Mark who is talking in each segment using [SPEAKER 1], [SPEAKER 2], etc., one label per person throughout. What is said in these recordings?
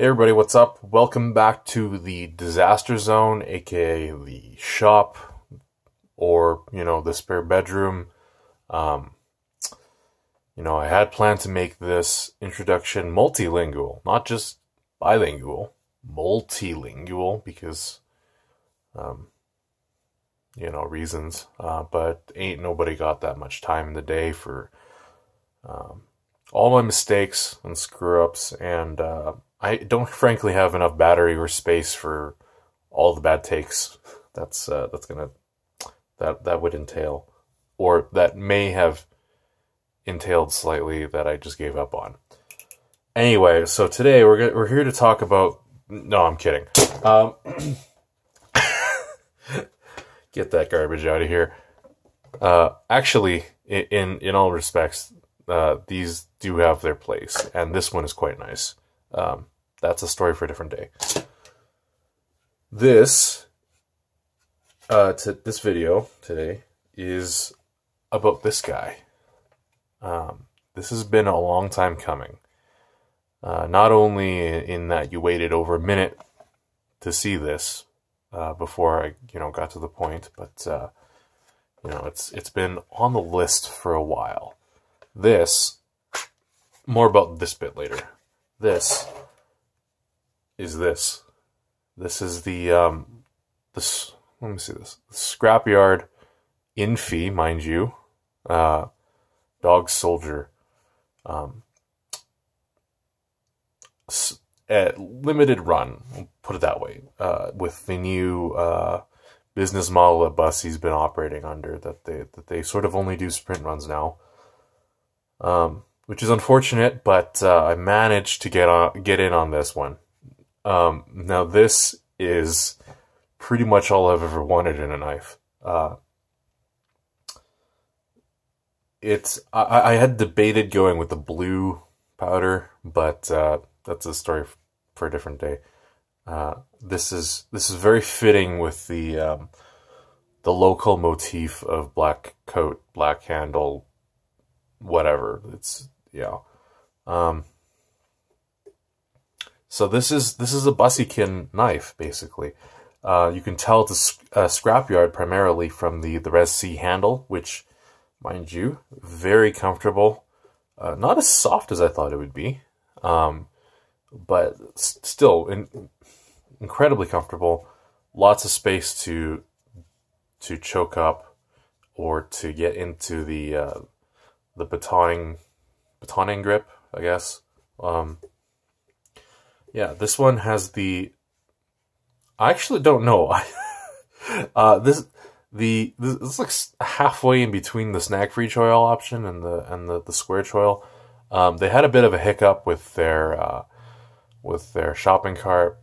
[SPEAKER 1] Hey everybody, what's up? Welcome back to the disaster zone, aka the shop, or, the spare bedroom. I had planned to make this introduction multilingual, not just bilingual, multilingual, because, reasons. But ain't nobody got that much time in the day for all my mistakes and screw-ups, and I don't frankly have enough battery or space for all the bad takes that would entail, or that may have entailed slightly that I just gave up on. Anyway, so today we're here to talk about. No, I'm kidding. Get that garbage out of here. Actually, in all respects, these do have their place, and this one is quite nice. That's a story for a different day. This video today is about this guy. This has been a long time coming. Not only in that you waited over a minute to see this before I got to the point, but it's been on the list for a while. More about this bit later. This is the let me see this. The Scrapyard INFI, mind you, Dog Soldier, limited run, we'll put it that way, with the new business model that Bussy's been operating under, that they sort of only do sprint runs now. Which is unfortunate, but I managed to get in on this one. Now this is pretty much all I've ever wanted in a knife. I had debated going with the blue powder, but that's a story for a different day. This is very fitting with the local motif of black coat, black handle, whatever. So this is a Bussekin knife, basically. You can tell it's a Scrapyard primarily from the Res C handle, which, mind you, very comfortable. Not as soft as I thought it would be, but still incredibly comfortable. Lots of space to choke up or to get into the batoning grip, I guess. Yeah, this one has the. I actually don't know. This looks halfway in between the snag-free choil option and the square choil. They had a bit of a hiccup with their shopping cart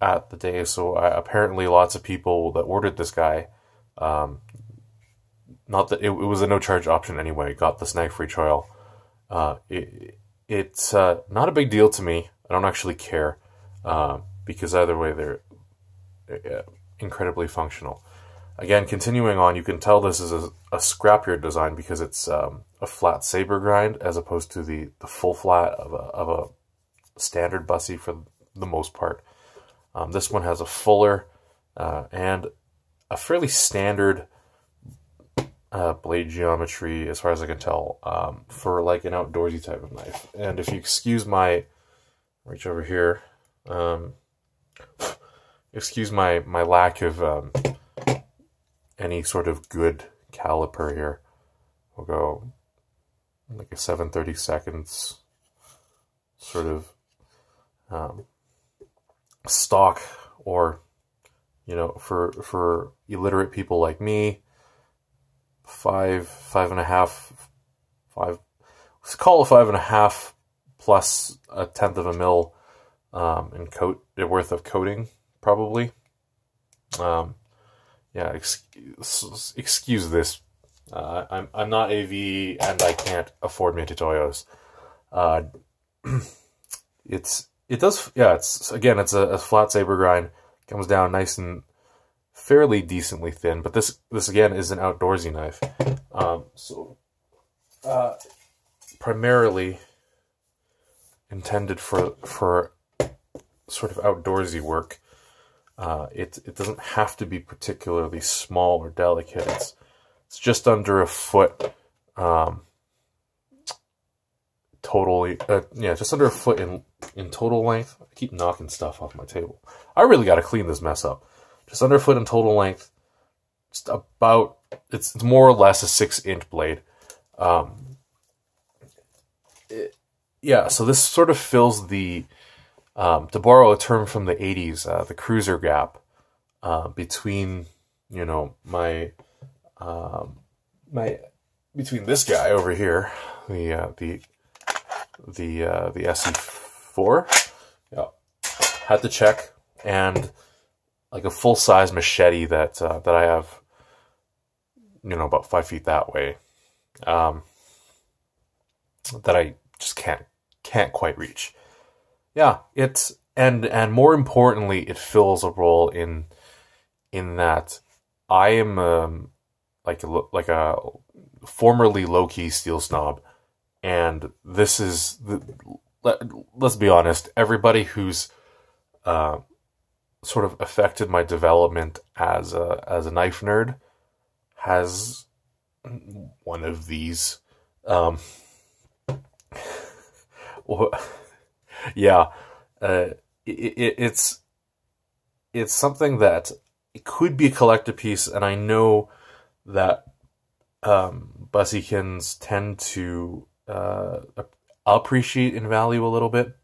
[SPEAKER 1] at the day, so apparently lots of people that ordered this guy. Not that it was a no-charge option anyway, got the snag-free choil. It's not a big deal to me. I don't actually care, because either way they're incredibly functional. Again, continuing on, you can tell this is a Scrapyard design because it's a flat saber grind as opposed to the full flat of a standard Bussy for the most part. This one has a fuller and a fairly standard blade geometry, as far as I can tell, for like an outdoorsy type of knife. And if you excuse my reach over here, excuse my lack of any sort of good caliper here. We'll go like a 7/32 sort of stock, or for illiterate people like me, 5.5. Let's call it 5.5 plus 1/10 of a mil in worth of coating, probably. Yeah, excuse this. I'm not AV and I can't afford Minty Toyos. It's a flat saber grind. Comes down nice and fairly decently thin, but this again is an outdoorsy knife. Primarily intended for sort of outdoorsy work. It doesn't have to be particularly small or delicate. It's just under a foot, totally. Yeah, just under a foot in total length. I keep knocking stuff off my table. I really got to clean this mess up. Just under a foot in total length. Just about. It's more or less a 6-inch blade. Yeah, so this sort of fills the, to borrow a term from the 80s, the cruiser gap between, you know, between this guy over here, the SE4, yeah, had to check, and like a full-size machete that I have, you know, about 5 feet that way, that I just can't quite reach. Yeah, it's and more importantly, it fills a role in that I am like a formerly low-key steel snob, and this is let's be honest, everybody who's sort of affected my development as a knife nerd has one of these. Yeah, it's something that it could be a collector piece, and I know that Bussekins tend to appreciate in value a little bit,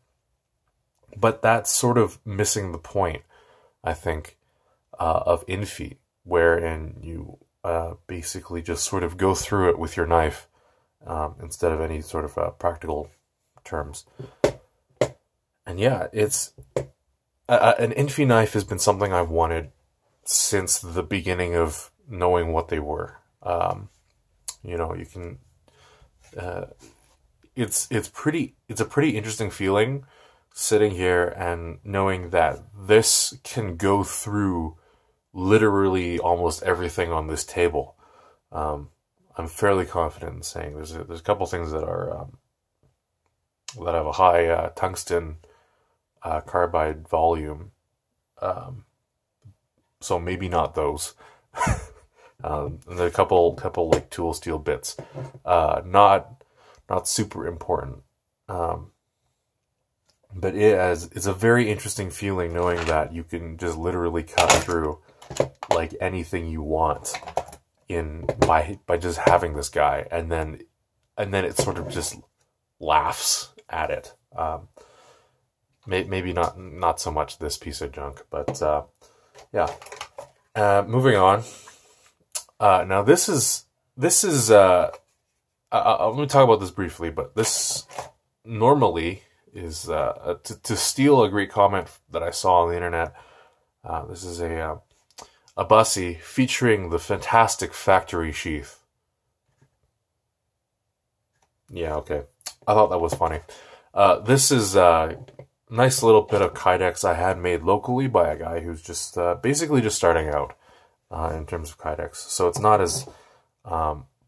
[SPEAKER 1] but that's sort of missing the point, I think, of INFI, wherein you basically just sort of go through it with your knife instead of any sort of practical terms. And yeah, it's an INFI knife has been something I've wanted since the beginning of knowing what they were. You know, you can. It's a pretty interesting feeling sitting here and knowing that this can go through literally almost everything on this table. I'm fairly confident in saying there's a couple things that are that have a high tungsten carbide volume, so maybe not those. And a couple like tool steel bits, not super important, but it's a very interesting feeling knowing that you can just literally cut through like anything you want by just having this guy, and then it sort of just laughs at it. Maybe not so much this piece of junk, but yeah. Moving on. Now this is let me talk about this briefly, but this normally is to steal a great comment that I saw on the internet. This is a Bussie featuring the fantastic factory sheath. Yeah, okay. I thought that was funny. This is a nice little bit of Kydex I had made locally by a guy who's just basically just starting out in terms of Kydex. So it's not as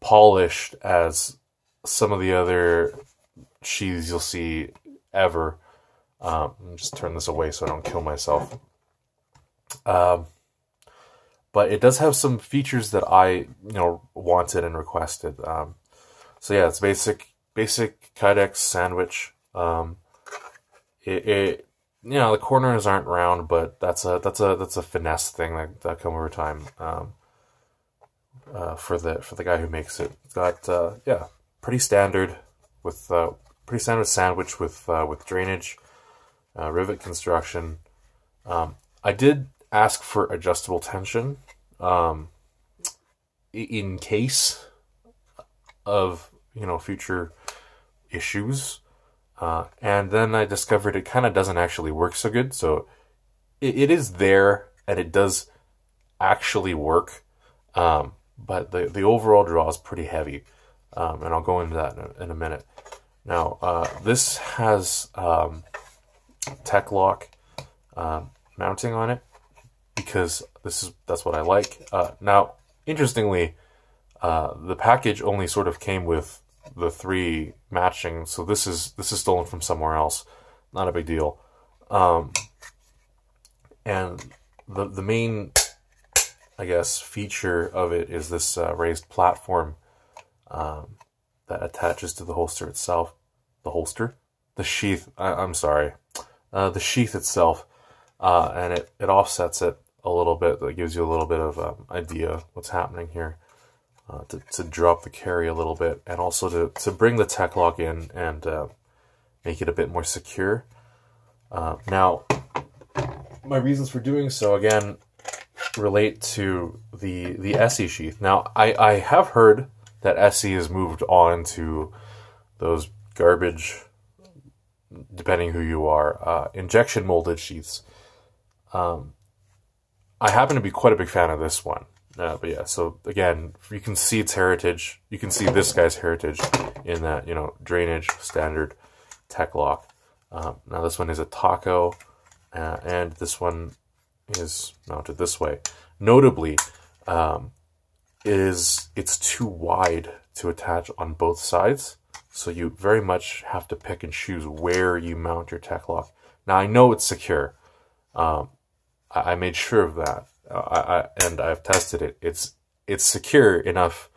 [SPEAKER 1] polished as some of the other sheaths you'll see ever. Just turn this away so I don't kill myself. But it does have some features that I wanted and requested. So yeah, it's basic Kydex sandwich. The corners aren't round, but that's a finesse thing that come over time. For the guy who makes it, it's got pretty standard sandwich with drainage, rivet construction. I did ask for adjustable tension in case of future issues, and then I discovered it kind of doesn't actually work so good. So it is there and it does actually work, but the overall draw is pretty heavy, and I'll go into that in a minute. Now this has Tech Lock mounting on it, because that's what I like. Now, interestingly, the package only sort of came with the 3 matching, so this is stolen from somewhere else. Not a big deal. And the main, I guess, feature of it is this raised platform that attaches to the holster itself. The holster? The sheath. I'm sorry. The sheath itself. And it offsets it a little bit. That gives you a little bit of idea what's happening here. To drop the carry a little bit, and also to bring the tech lock in and make it a bit more secure. Now, my reasons for doing so, again, relate to the SE sheath. Now, I have heard that SE has moved on to those garbage, depending who you are, injection molded sheaths. I happen to be quite a big fan of this one. But yeah, so again, you can see its heritage. You can see this guy's heritage in that, you know, drainage, standard, tech lock. Now this one is a taco, and this one is mounted this way. Notably, it's too wide to attach on both sides, so you very much have to pick and choose where you mount your tech lock. Now I know it's secure. I made sure of that. And I've tested it. It's secure enough.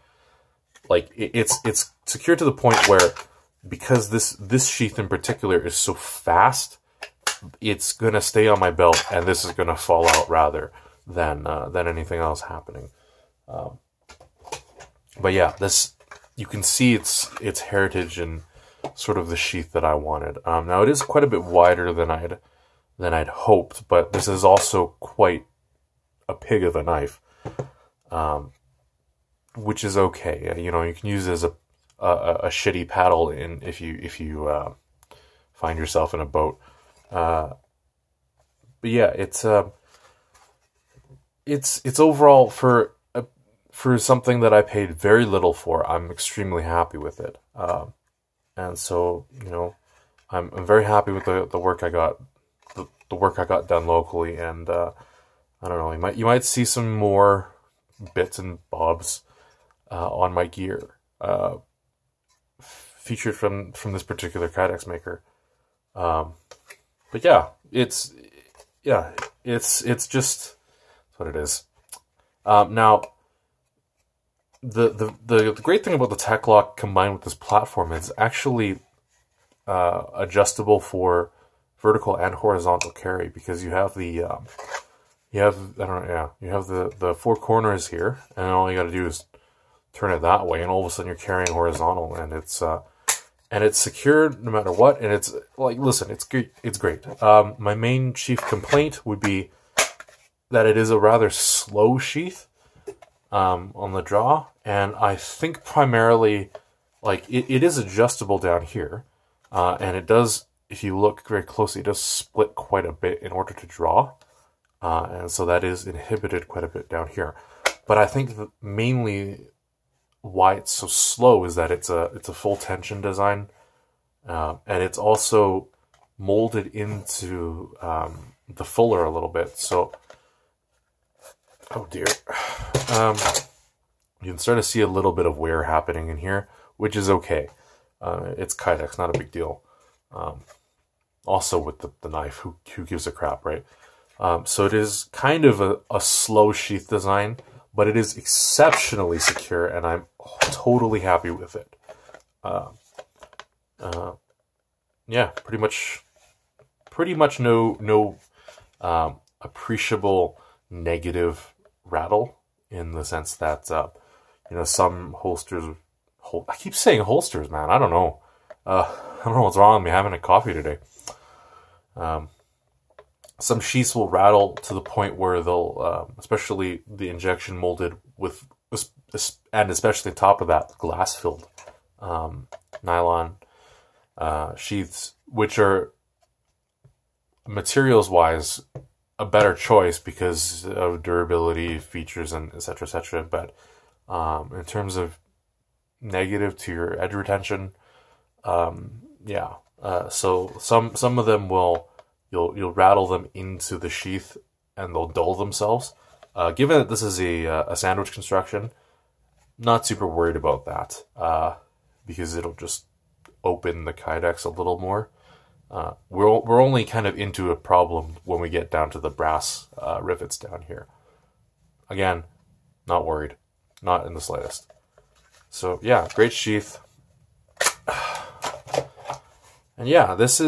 [SPEAKER 1] Like it's secure to the point where, because this sheath in particular is so fast, it's gonna stay on my belt, and this is gonna fall out rather than anything else happening. But yeah, this, you can see its heritage and sort of the sheath that I wanted. Now it is quite a bit wider than I'd hoped, but this is also quite a pig of a knife, which is okay. You know, you can use it as a shitty paddle if you find yourself in a boat. But yeah, it's overall, for something that I paid very little for, I'm extremely happy with it. And so, you know, I'm very happy with the work I got, the work I got done locally, and I don't know, you might see some more bits and bobs on my gear featured from this particular Kydex maker. But yeah, it's just what it is. Now, the great thing about the tech lock combined with this platform is actually adjustable for vertical and horizontal carry, because you have the you have the four corners here, and all you got to do is turn it that way, and all of a sudden you're carrying horizontal, and it's secure no matter what. And it's like, listen, it's great. It's great. My main chief complaint would be that it is a rather slow sheath on the draw, and I think primarily, like, it is adjustable down here, and it does, if you look very closely, it does split quite a bit in order to draw. And so that is inhibited quite a bit down here. But I think that mainly why it's so slow is that it's a full tension design, and it's also molded into the fuller a little bit. So, oh dear, you can start to see a little bit of wear happening in here, which is okay. It's Kydex, not a big deal. Also with the knife, who gives a crap, right? So it is kind of a slow sheath design, but it is exceptionally secure, and I'm totally happy with it. Yeah, pretty much no appreciable negative rattle, in the sense that you know, some holsters. I keep saying holsters, man. I don't know. I don't know what's wrong with me. Having a coffee today. Some sheaths will rattle to the point where they'll, especially the injection molded with, and especially on top of that, glass-filled nylon sheaths, which are materials-wise a better choice because of durability features and etc. etc. But in terms of negative to your edge retention, yeah. So some of them will. You'll rattle them into the sheath, and they'll dull themselves. Given that this is a sandwich construction, not super worried about that, because it'll just open the Kydex a little more, We're only kind of into a problem when we get down to the brass rivets down here. Again, not worried, not in the slightest. So yeah, great sheath. And yeah, this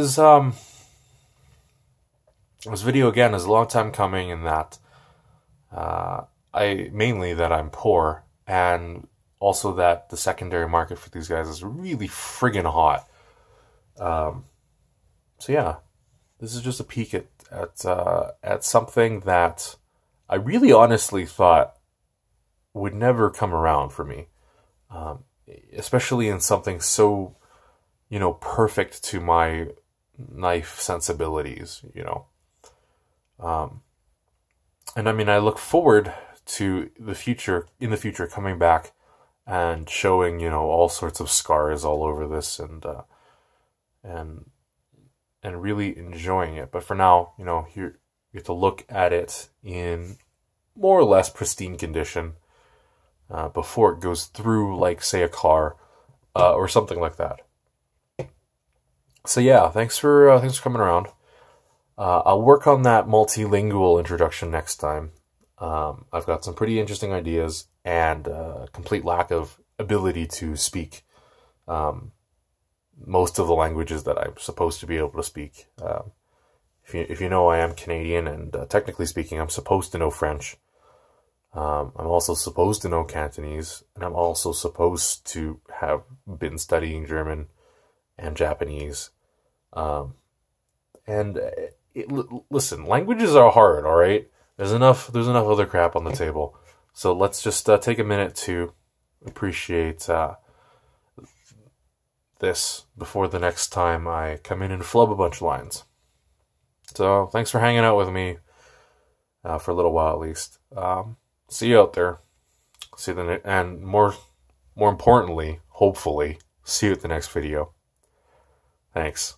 [SPEAKER 1] video again is a long time coming in that mainly that I'm poor, and also that the secondary market for these guys is really friggin' hot. So yeah, this is just a peek at something that I really honestly thought would never come around for me, especially in something so, you know, perfect to my knife sensibilities, you know. And I mean, I look forward to in the future coming back and showing, you know, all sorts of scars all over this, and really enjoying it. But for now, you know, you have to look at it in more or less pristine condition before it goes through, like, say, a car or something like that. So yeah, thanks for coming around. I'll work on that multilingual introduction next time. I've got some pretty interesting ideas and complete lack of ability to speak most of the languages that I'm supposed to be able to speak. If you know, I am Canadian, and technically speaking, I'm supposed to know French. I'm also supposed to know Cantonese, and I'm also supposed to have been studying German and Japanese. Listen, languages are hard, all right? There's enough other crap on the table. So let's just take a minute to appreciate this before the next time I come in and flub a bunch of lines. So thanks for hanging out with me for a little while at least. See you out there. See you and more importantly, hopefully, see you at the next video. Thanks.